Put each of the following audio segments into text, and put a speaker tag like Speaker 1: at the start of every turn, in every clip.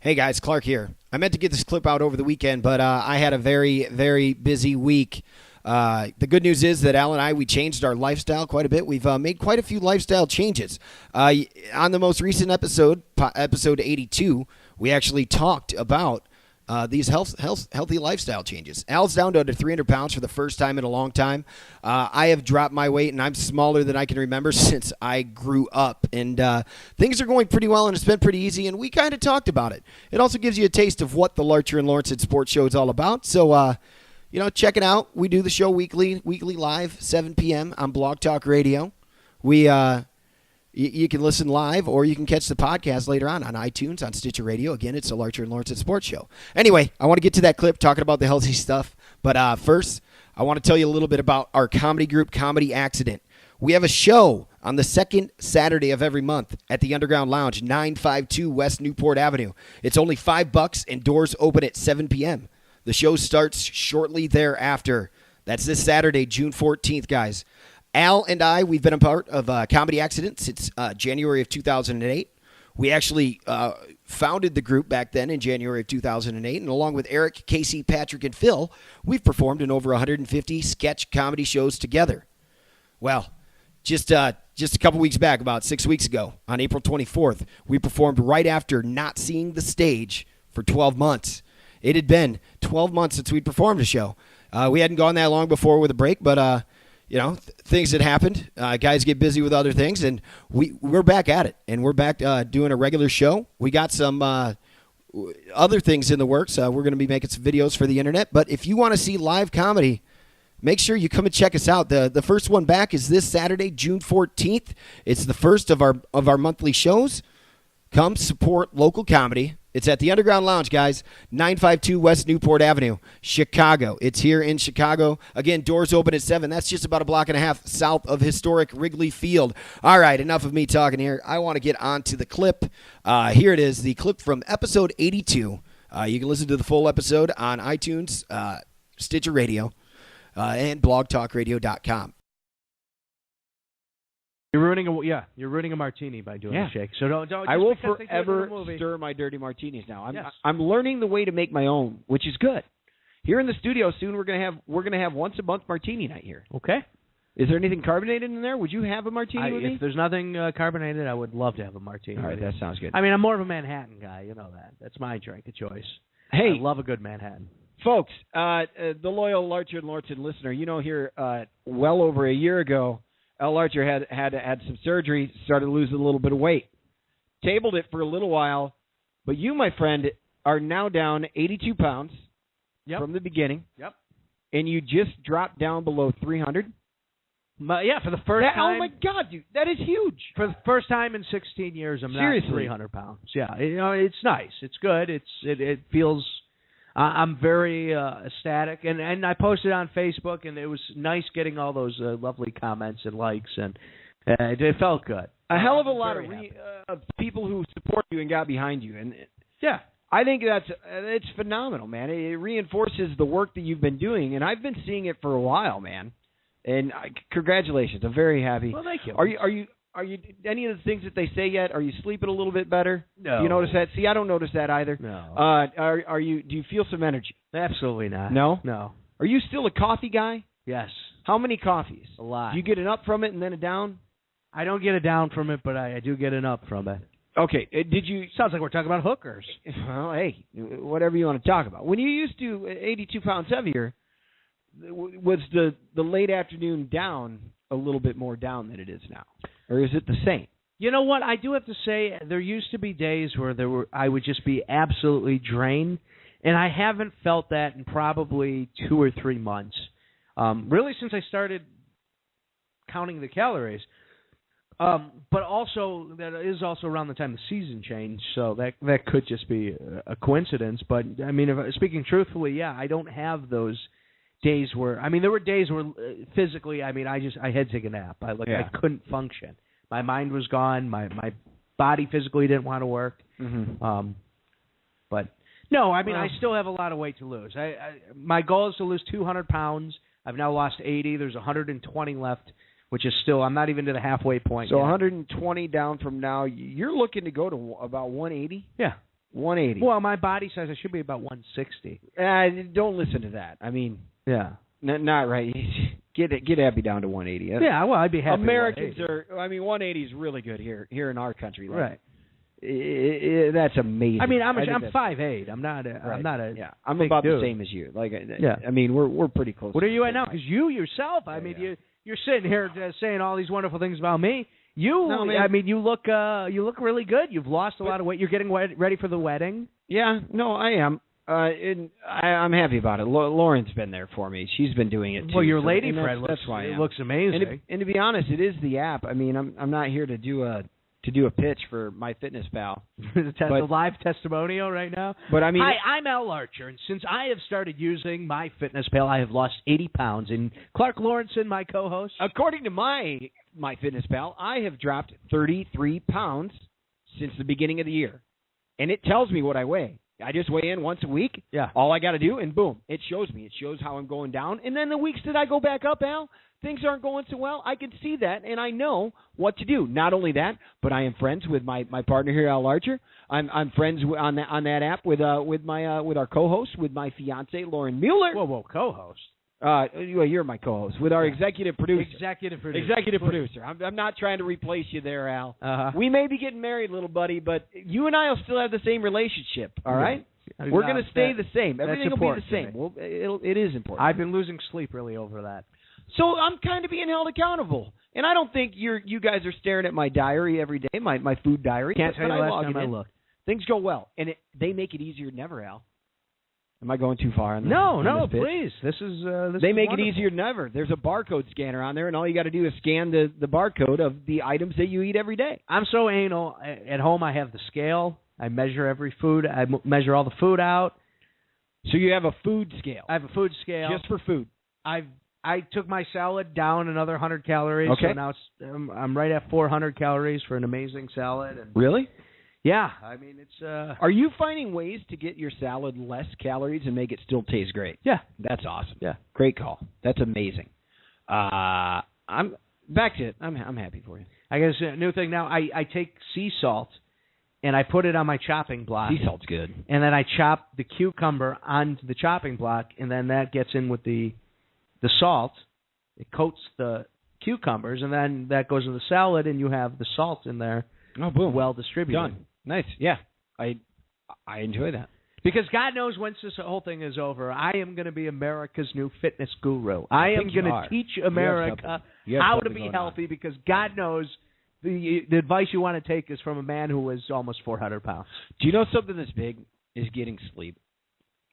Speaker 1: Hey guys, Clark here. I meant to get this clip out over the weekend, but I had a very, very busy week. The good news is that Al and I, we changed our lifestyle quite a bit. We've made quite a few lifestyle changes. On the most recent episode, episode 82, we actually talked about these healthy lifestyle changes. Al's down to under 300 pounds for the first time in a long time. I have dropped my weight, and I'm smaller than I can remember since I grew up. And things are going pretty well, and it's been pretty easy, and we kind of talked about it. It also gives you a taste of what the Larcher and Lorensen Sports Show is all about. So, check it out. We do the show weekly live, 7 p.m. on Blog Talk Radio. You can listen live, or you can catch the podcast later on iTunes, on Stitcher Radio. Again, it's the Larcher and Lorensen Sports Show. Anyway, I want to get to that clip talking about the healthy stuff. But first, I want to tell you a little bit about our comedy group, ComedyAccident. We have a show on the second Saturday of every month at the Underground Lounge, 952 West Newport Avenue. It's only $5, and doors open at 7 p.m. The show starts shortly thereafter. That's this Saturday, June 14th, guys. Al and I, we've been a part of ComedyAccident since January of 2008. We actually founded the group back then in January of 2008, and along with Eric, Casey, Patrick, and Phil, we've performed in over 150 sketch comedy shows together. Well, just a couple weeks back, about 6 weeks ago, on April 24th, we performed right after not seeing the stage for 12 months. It had been 12 months since we'd performed a show. We hadn't gone that long before with a break, but things had happened. Guys get busy with other things, and we're back at it, and we're back doing a regular show. We got some other things in the works. We're going to be making some videos for the internet, but if you want to see live comedy, make sure you come and check us out. The first one back is this Saturday, June 14th. It's the first of our monthly shows. Come support local comedy. It's at the Underground Lounge, guys, 952 West Newport Avenue, Chicago. It's here in Chicago. Again, doors open at 7. That's just about a block and a half south of historic Wrigley Field. All right, enough of me talking here. I want to get on to the clip. Here it is, the clip from episode 82. You can listen to the full episode on iTunes, Stitcher Radio, and blogtalkradio.com.
Speaker 2: You're ruining a martini by doing a shake. So don't.
Speaker 3: I will forever stir my dirty martinis now. I'm learning the way to make my own, which is good. Here in the studio soon, we're gonna have once a month martini night here.
Speaker 2: Okay.
Speaker 3: Is there anything carbonated in there? Would you have a martini with me?
Speaker 2: If there's nothing carbonated, I would love to have a martini.
Speaker 3: All right, that sounds good.
Speaker 2: I mean, I'm more of a Manhattan guy. You know that. That's my drink of choice.
Speaker 3: Hey,
Speaker 2: I love a good Manhattan.
Speaker 3: Folks, the loyal Larcher and Lorensen listener, here well over a year ago, Al Larcher had some surgery, started losing a little bit of weight. Tabled it for a little while, but you, my friend, are now down 82 pounds from the beginning.
Speaker 2: Yep.
Speaker 3: And you just dropped down below 300.
Speaker 2: For the first time.
Speaker 3: Oh, my God, dude, that is huge.
Speaker 2: For the first time in 16 years, I'm not 300 pounds. Yeah, it's nice. It's good. It feels... I'm very ecstatic, and I posted on Facebook, and it was nice getting all those lovely comments and likes, and it felt good.
Speaker 3: A hell of a lot of people who support you and got behind you, and I think it's phenomenal, man. It reinforces the work that you've been doing, and I've been seeing it for a while, man. And congratulations, I'm very happy.
Speaker 2: Well, thank you.
Speaker 3: Are you any of the things that they say yet? Are you sleeping a little bit better?
Speaker 2: No.
Speaker 3: Do you notice that? See, I don't notice that either.
Speaker 2: No.
Speaker 3: Do you feel some energy?
Speaker 2: Absolutely not.
Speaker 3: No?
Speaker 2: No.
Speaker 3: Are you still a coffee guy?
Speaker 2: Yes.
Speaker 3: How many coffees?
Speaker 2: A lot.
Speaker 3: Do you get an up from it and then a down?
Speaker 2: I don't get a down from it, but I do get an up from it.
Speaker 3: Okay. Did you?
Speaker 2: Sounds like we're talking about hookers.
Speaker 3: Well, hey, whatever you want to talk about. When you used to 82 pounds heavier, was the late afternoon down a little bit more down than it is now? Or is it the same?
Speaker 2: You know what? I do have to say there used to be days where I would just be absolutely drained, and I haven't felt that in probably 2 or 3 months. Really since I started counting the calories. But also, that is also around the time the season changed, so that could just be a coincidence. But, I mean, speaking truthfully, I don't have those days where, I mean, there were days where physically, I mean, I had to take a nap. I couldn't function. My mind was gone. My body physically didn't want to work. Mm-hmm. But no, I mean, I still have a lot of weight to lose. My goal is to lose 200 pounds. I've now lost 80. There's 120 left, which is still, I'm not even to the halfway point.
Speaker 3: So yet. 120 down from now. You're looking to go to about 180?
Speaker 2: Yeah.
Speaker 3: 180.
Speaker 2: Well, my body says I should be about 160.
Speaker 3: Don't listen to that. I mean,
Speaker 2: Yeah.
Speaker 3: not right. Get Abby down to 180.
Speaker 2: Yeah, well, I'd be happy.
Speaker 3: Americans
Speaker 2: with
Speaker 3: are. I mean, 180 is really good here in our country. Like,
Speaker 2: right.
Speaker 3: That's amazing.
Speaker 2: I mean, I'm
Speaker 3: think that's-
Speaker 2: 5'8". I'm not a.
Speaker 3: Yeah, I'm
Speaker 2: big
Speaker 3: about
Speaker 2: dude.
Speaker 3: the same as you. Like,
Speaker 2: Yeah.
Speaker 3: I mean, we're pretty close.
Speaker 2: What are you at now? Because you yourself, I mean, you're sitting here saying all these wonderful things about me.
Speaker 3: No, man.
Speaker 2: I mean, you look really good. You've lost a lot of weight. You're getting ready for the wedding.
Speaker 3: Yeah, no, I am. I'm happy about it. Lauren's been there for me. She's been doing it too.
Speaker 2: Well, your
Speaker 3: so-
Speaker 2: lady
Speaker 3: and
Speaker 2: friend
Speaker 3: that's why I am.
Speaker 2: looks amazing.
Speaker 3: And to be honest, it is the app. I mean, I'm not here to do a pitch for MyFitnessPal.
Speaker 2: The live testimonial right now.
Speaker 3: But I mean,
Speaker 2: Hi, I'm Al Larcher, and since I have started using MyFitnessPal, I have lost 80 pounds. And Clark Lorensen, my co-host,
Speaker 3: according to MyFitnessPal, I have dropped 33 pounds since the beginning of the year, and it tells me what I weigh. I just weigh in once a week.
Speaker 2: Yeah.
Speaker 3: All I got to do, and boom, it shows me. It shows how I'm going down. And then the weeks that I go back up, Al, things aren't going so well. I can see that, and I know what to do. Not only that, but I am friends with my partner here, Al Larcher. I'm friends on that app with our co-host, with my fiance Lauren Mueller.
Speaker 2: Whoa, co-host.
Speaker 3: Well, you're my co-host with our executive producer.
Speaker 2: Executive producer.
Speaker 3: I'm not trying to replace you there, Al.
Speaker 2: Uh-huh.
Speaker 3: We may be getting married, little buddy, but you and I will still have the same relationship. All right.
Speaker 2: Yeah.
Speaker 3: We're going to stay the same.
Speaker 2: That's
Speaker 3: Everything will be the
Speaker 2: important
Speaker 3: same. It is important.
Speaker 2: I've been losing sleep really over that.
Speaker 3: So I'm kind of being held accountable, and I don't think you guys are staring at my diary every day, my food diary.
Speaker 2: Can't tell you
Speaker 3: but
Speaker 2: last time I
Speaker 3: looked. Things go well, and they make it easier than ever, Al. Am I going too far on this?
Speaker 2: No,
Speaker 3: this pitch?
Speaker 2: please. This is
Speaker 3: They make
Speaker 2: wonderful.
Speaker 3: it easier than ever. There's a barcode scanner on there, and all you got to do is scan the barcode of the items that you eat every day.
Speaker 2: I'm so anal. At home, I have the scale. I measure every food. I measure all the food out.
Speaker 3: So you have a food scale.
Speaker 2: I have a food scale.
Speaker 3: Just for food.
Speaker 2: I took my salad down another 100 calories.
Speaker 3: Okay.
Speaker 2: So now I'm right at 400 calories for an amazing salad. And
Speaker 3: Really?
Speaker 2: yeah, I mean it's.
Speaker 3: Are you finding ways to get your salad less calories and make it still taste great?
Speaker 2: Yeah,
Speaker 3: That's awesome.
Speaker 2: Yeah.
Speaker 3: Great call. That's amazing. I'm back to it. I'm happy for you.
Speaker 2: I guess a new thing now. I take sea salt and I put it on my chopping block.
Speaker 3: Sea salt's good.
Speaker 2: And then I chop the cucumber onto the chopping block, and then that gets in with the salt. It coats the cucumbers, and then that goes in the salad, and you have the salt in there.
Speaker 3: Oh, boom.
Speaker 2: Well distributed.
Speaker 3: Done. Nice. Yeah. I enjoy that.
Speaker 2: Because God knows once this whole thing is over, I am going to be America's new fitness guru. I am going to teach America how to be healthy because God knows the advice you want to take is from a man who was almost 400 pounds.
Speaker 3: Do you know something that's big is getting sleep?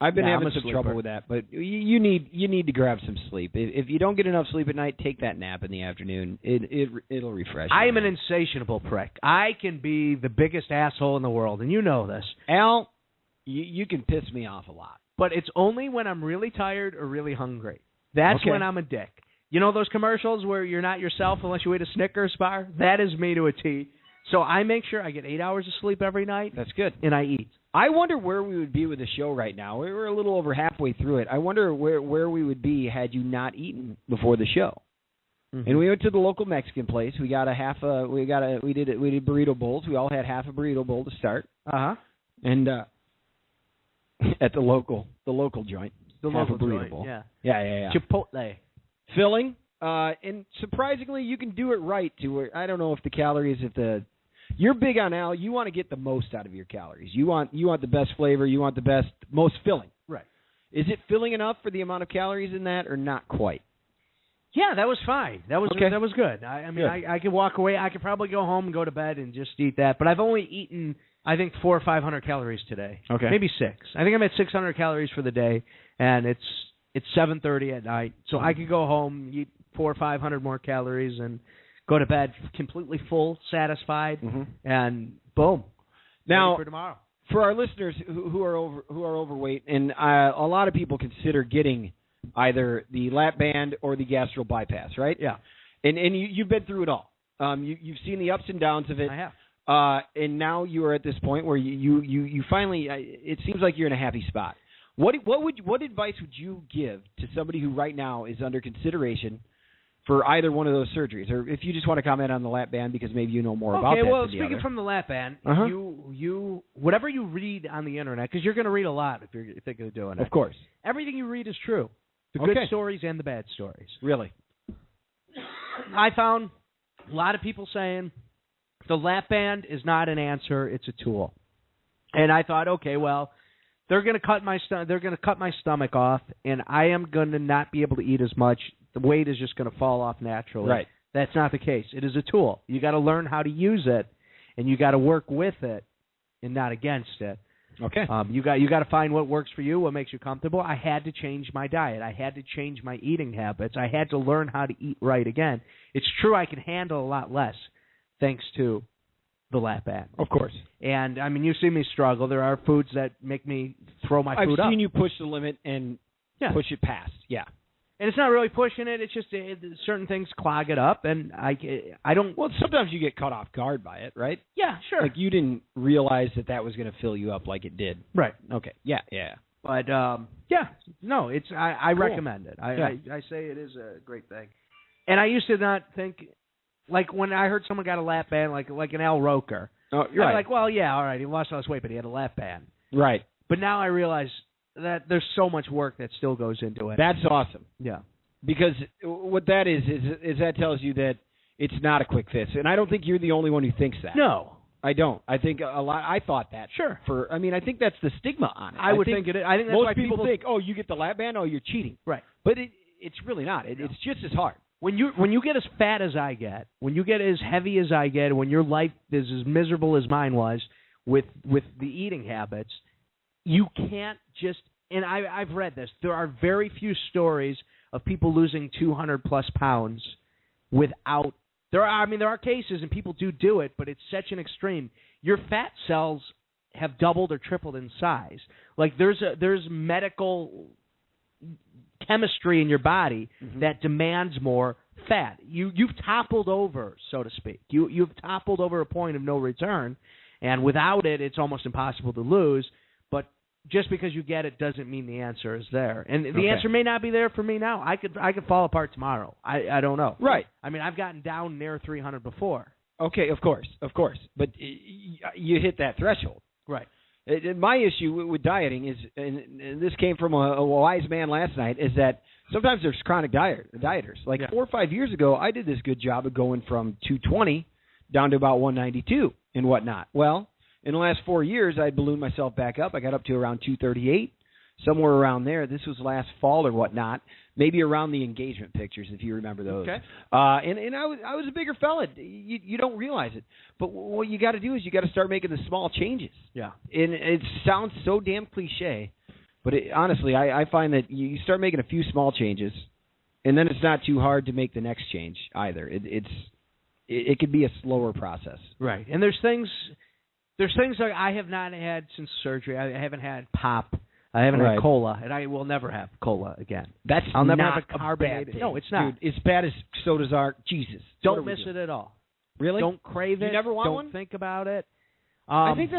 Speaker 3: I've been having some trouble with that, but you need to grab some sleep. If you don't get enough sleep at night, take that nap in the afternoon. It'll refresh you.
Speaker 2: I am an insatiable prick. I can be the biggest asshole in the world, and you know this.
Speaker 3: Al, you can piss me off a lot.
Speaker 2: But it's only when I'm really tired or really hungry. That's
Speaker 3: Okay.
Speaker 2: when I'm a dick. You know those commercials where you're not yourself unless you eat a Snickers bar? That is me to a T. So I make sure I get 8 hours of sleep every night.
Speaker 3: That's good.
Speaker 2: And I eat.
Speaker 3: I wonder where we would be with the show right now. We're a little over halfway through it. I wonder where we would be had you not eaten before the show. Mm-hmm. And we went to the local Mexican place. We got we did burrito bowls. We all had half a burrito bowl to start.
Speaker 2: Uh-huh.
Speaker 3: And at the local joint.
Speaker 2: The
Speaker 3: half
Speaker 2: local
Speaker 3: a burrito
Speaker 2: joint,
Speaker 3: bowl.
Speaker 2: Yeah. Chipotle.
Speaker 3: Filling. And surprisingly, you can do it right to where I don't know if the calories you're big on Al. You want to get the most out of your calories. You want the best flavor. You want the most filling.
Speaker 2: Right.
Speaker 3: Is it filling enough for the amount of calories in that, or not quite?
Speaker 2: Yeah, that was fine. That was
Speaker 3: Okay.
Speaker 2: That was good. I mean,
Speaker 3: Good.
Speaker 2: I could walk away. I could probably go home and go to bed and just eat that. But I've only eaten, I think, 400 or 500 calories today.
Speaker 3: Okay.
Speaker 2: Maybe 6. I think I'm at 600 calories for the day, and it's 7:30 at night. So I could go home, eat 400 or 500 more calories, and go to bed completely full, satisfied, and boom.
Speaker 3: Now,
Speaker 2: ready for tomorrow.
Speaker 3: For our listeners who are overweight, and a lot of people consider getting either the lap band or the gastro bypass, right?
Speaker 2: Yeah.
Speaker 3: And you've been through it all. You've seen the ups and downs of it.
Speaker 2: I have.
Speaker 3: And now you are at this point where you finally. It seems like you're in a happy spot. What advice would you give to somebody who right now is under consideration for either one of those surgeries, or if you just want to comment on the lap band because maybe you know more about that.
Speaker 2: Okay, well,
Speaker 3: than the
Speaker 2: speaking
Speaker 3: other.
Speaker 2: from the lap band,
Speaker 3: Uh-huh.
Speaker 2: you whatever you read on the internet, because you're going to read a lot if you're thinking of doing it.
Speaker 3: Of course.
Speaker 2: Everything you read is true. The
Speaker 3: Okay.
Speaker 2: good stories and the bad stories.
Speaker 3: Really?
Speaker 2: I found a lot of people saying the lap band is not an answer; it's a tool. And I thought, okay, well, they're going to cut my stomach off, and I am going to not be able to eat as much. The weight is just going to fall off naturally.
Speaker 3: Right.
Speaker 2: That's not the case. It is a tool. You got to learn how to use it, and you got to work with it, and not against it.
Speaker 3: Okay.
Speaker 2: You got to find what works for you, what makes you comfortable. I had to change my diet. I had to change my eating habits. I had to learn how to eat right again. It's true I can handle a lot less thanks to the lap band.
Speaker 3: Of course.
Speaker 2: And, I mean, you see me struggle. There are foods that make me throw my food up.
Speaker 3: I've seen you push the limit and push it past. Yeah.
Speaker 2: And it's not really pushing it. It's just certain things clog it up, and I don't.
Speaker 3: Well, sometimes you get caught off guard by it, right?
Speaker 2: Yeah, sure.
Speaker 3: Like you didn't realize that was going to fill you up like it did.
Speaker 2: Right.
Speaker 3: Okay. Yeah. Yeah.
Speaker 2: But no, it's I
Speaker 3: Cool.
Speaker 2: recommend it. I say it is a great thing. And I used to not think, like when I heard someone got a lap band, like an Al Roker.
Speaker 3: Oh, you're right.
Speaker 2: Like, well, yeah, all right, he lost all his weight, but he had a lap band.
Speaker 3: Right.
Speaker 2: But now I realize that there's so much work that still goes into it.
Speaker 3: That's awesome.
Speaker 2: Yeah.
Speaker 3: Because what that is that tells you that it's not a quick fix, and I don't think you're the only one who thinks that.
Speaker 2: No,
Speaker 3: I don't. I think a lot. I thought that.
Speaker 2: Sure.
Speaker 3: I think that's the stigma on it.
Speaker 2: I would think it is. I think that's
Speaker 3: most
Speaker 2: why
Speaker 3: people think, oh, you get the lap band, oh, you're cheating.
Speaker 2: Right.
Speaker 3: But it's really not. It's just as hard.
Speaker 2: When you get as fat as I get, when you get as heavy as I get, when your life is as miserable as mine was with the eating habits, you can't just. And I've read this. There are very few stories of people losing 200 plus pounds without. There are cases and people do it, but it's such an extreme. Your fat cells have doubled or tripled in size. Like there's medical chemistry in your body that demands more fat. You've toppled over, so to speak. You've toppled over a point of no return, and without it, it's almost impossible to lose. But just because you get it doesn't mean the answer is there. And the answer may not be there for me now. I could fall apart tomorrow. I don't know.
Speaker 3: Right.
Speaker 2: I mean, I've gotten down near 300 before.
Speaker 3: Okay, of course. But you hit that threshold.
Speaker 2: Right.
Speaker 3: My issue with dieting is, and this came from a wise man last night, is that sometimes there's chronic dieters. Like 4 or 5 years ago, I did this good job of going from 220 down to about 192 and whatnot. Well, in the last 4 years, I ballooned myself back up. I got up to around 238, somewhere around there. This was last fall or whatnot, maybe around the engagement pictures, if you remember those.
Speaker 2: Okay.
Speaker 3: And I was a bigger fella. You don't realize it. But what you got to do is you got to start making the small changes.
Speaker 2: Yeah.
Speaker 3: And it sounds so damn cliche, but honestly, I find that you start making a few small changes, and then it's not too hard to make the next change either. It could be a slower process.
Speaker 2: Right. And there's things like I have not had since surgery. I haven't had pop. I haven't had cola, and I will never have cola again.
Speaker 3: I'll never
Speaker 2: not
Speaker 3: have a carbonated.
Speaker 2: bad thing. No, it's not.
Speaker 3: Dude, as bad as sodas are, Jesus.
Speaker 2: Don't miss it at all.
Speaker 3: Really?
Speaker 2: Don't crave it.
Speaker 3: You never want
Speaker 2: Don't
Speaker 3: one?
Speaker 2: think about it.
Speaker 3: I think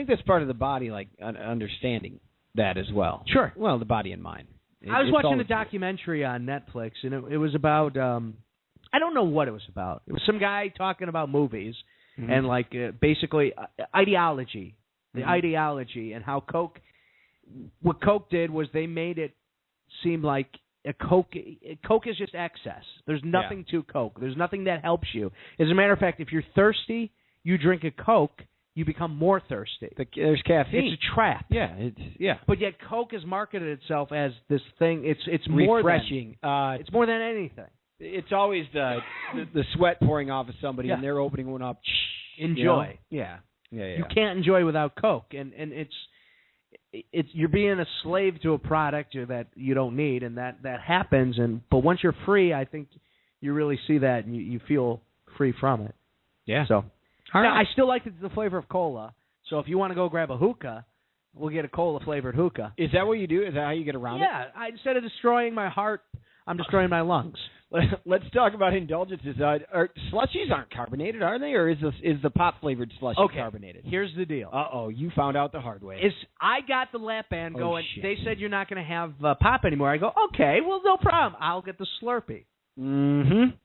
Speaker 3: that's part of the body, like understanding that as well.
Speaker 2: Sure.
Speaker 3: Well, the body and mind.
Speaker 2: I was watching a documentary on Netflix, and it was about I don't know what it was about. It was some guy talking about movies and like basically ideology, the ideology, and how what Coke did was they made it seem like Coke is just excess. There's nothing to Coke. There's nothing that helps you. As a matter of fact, if you're thirsty, you drink a Coke, you become more thirsty.
Speaker 3: There's caffeine.
Speaker 2: It's a trap.
Speaker 3: Yeah.
Speaker 2: But yet Coke has marketed itself as this thing. It's more
Speaker 3: refreshing.
Speaker 2: It's more than anything.
Speaker 3: It's always the sweat pouring off of somebody and they're opening one up.
Speaker 2: Enjoy.
Speaker 3: You know? Yeah.
Speaker 2: You can't enjoy without Coke, and it's you're being a slave to a product that you don't need, and that happens. But once you're free, I think you really see that, and you feel free from it.
Speaker 3: Yeah.
Speaker 2: So now, I still like the flavor of cola. So if you want to go grab a hookah, we'll get a cola flavored hookah.
Speaker 3: Is that what you do? Is that how you get around it?
Speaker 2: Yeah. Instead of destroying my heart, I'm destroying my lungs.
Speaker 3: Let's talk about indulgences. Slushies aren't carbonated, are they? Or is the pop flavored slushie carbonated?
Speaker 2: Here's the deal.
Speaker 3: You found out the hard way.
Speaker 2: I got the lap band going.
Speaker 3: Shit.
Speaker 2: They said you're not going to have pop anymore. I go, okay, well, no problem. I'll get the Slurpee.
Speaker 3: Mm-hmm.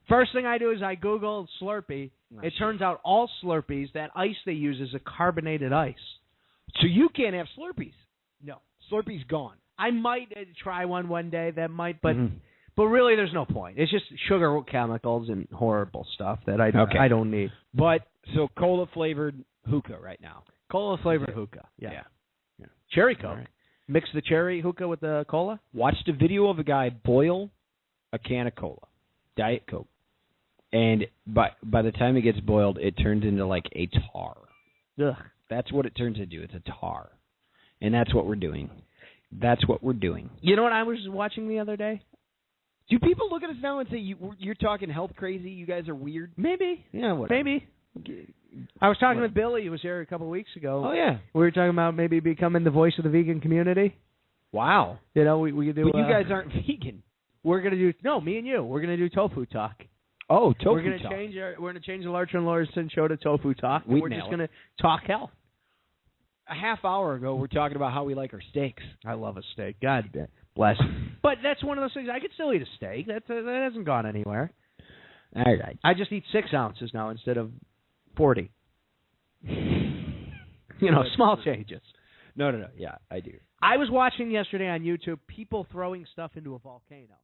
Speaker 2: First thing I do is I Google Slurpee. It turns out all Slurpees, that ice they use is a carbonated ice.
Speaker 3: So you can't have Slurpees.
Speaker 2: No.
Speaker 3: Slurpee's gone.
Speaker 2: I might try one day. That might, but really there's no point. It's just sugar chemicals and horrible stuff that I don't need.
Speaker 3: But, so cola-flavored hookah right now.
Speaker 2: Cola-flavored hookah. Yeah. Cherry Coke. Right. Mix the cherry hookah with the cola.
Speaker 3: Watched a video of a guy boil a can of cola, Diet Coke. And by the time it gets boiled, it turns into like a tar.
Speaker 2: Ugh.
Speaker 3: That's what it turns into. It's a tar. And that's what we're doing. That's what we're doing.
Speaker 2: You know what I was watching the other day?
Speaker 3: Do people look at us now and say, you're talking health crazy, you guys are weird?
Speaker 2: Maybe.
Speaker 3: Yeah, whatever.
Speaker 2: Maybe. I was talking with Billy, who was here a couple of weeks ago.
Speaker 3: Oh, yeah.
Speaker 2: We were talking about maybe becoming the voice of the vegan community.
Speaker 3: Wow.
Speaker 2: You know, we could do...
Speaker 3: But you guys aren't vegan.
Speaker 2: We're going to do... No, me and you. We're going to do tofu talk.
Speaker 3: Oh, tofu
Speaker 2: we're gonna
Speaker 3: talk.
Speaker 2: We're going to change the Larcher and Lorensen show to tofu talk. We're just going to talk health.
Speaker 3: A half hour ago, we're talking about how we like our steaks.
Speaker 2: I love a steak. God bless. But that's one of those things. I could still eat a steak. That hasn't gone anywhere.
Speaker 3: All right.
Speaker 2: I just eat 6 ounces now instead of 40. You know, small changes.
Speaker 3: No. Yeah, I do.
Speaker 2: I was watching yesterday on YouTube people throwing stuff into a volcano.